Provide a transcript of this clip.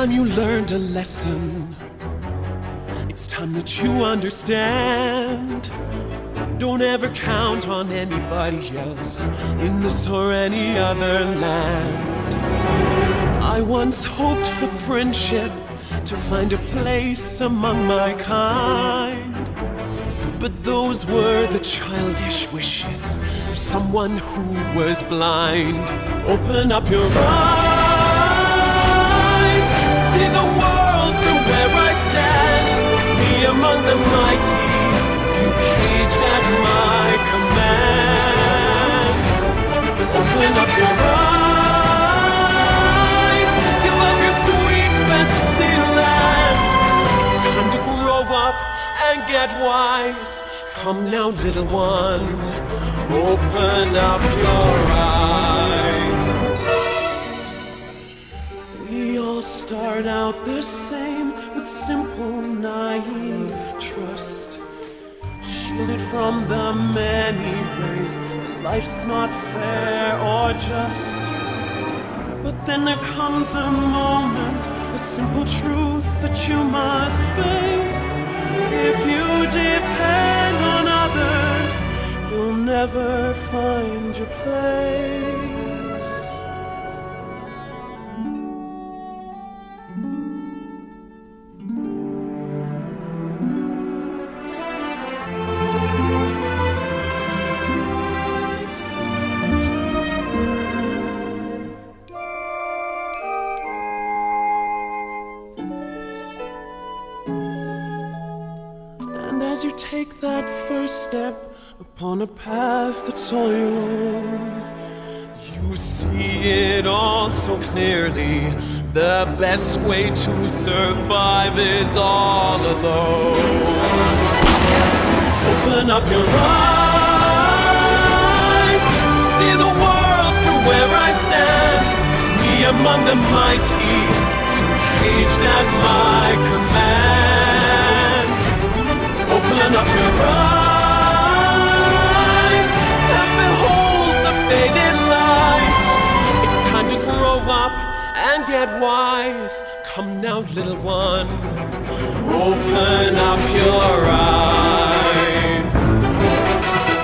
time you learned a lesson. It's time that you understand. Don't ever count on anybody else in this or any other land. I once hoped for friendship, to find a place among my kind. But those were the childish wishes of someone who was blind. Open up your eyes, see the world from where I stand. Me among the mighty, you caged at my command. Open up your eyes, give up your sweet fantasy land. It's time to grow up and get wise. Come now, little one, open up your eyes. We all start out the same, with simple, naive trust, shielded from the many ways that life's not fair or just. But then there comes a moment, a simple truth that you must face. If you depend on others, you'll never find your place. And as you take that first step upon a path that's all your own, you see it all so clearly. The best way to survive is all alone. Open up your eyes, see the world from where I stand. Me among the mighty, you caged at my command. Open up your eyes and behold the faded light. It's time to grow up and get wise. Come now, little one, open up your eyes.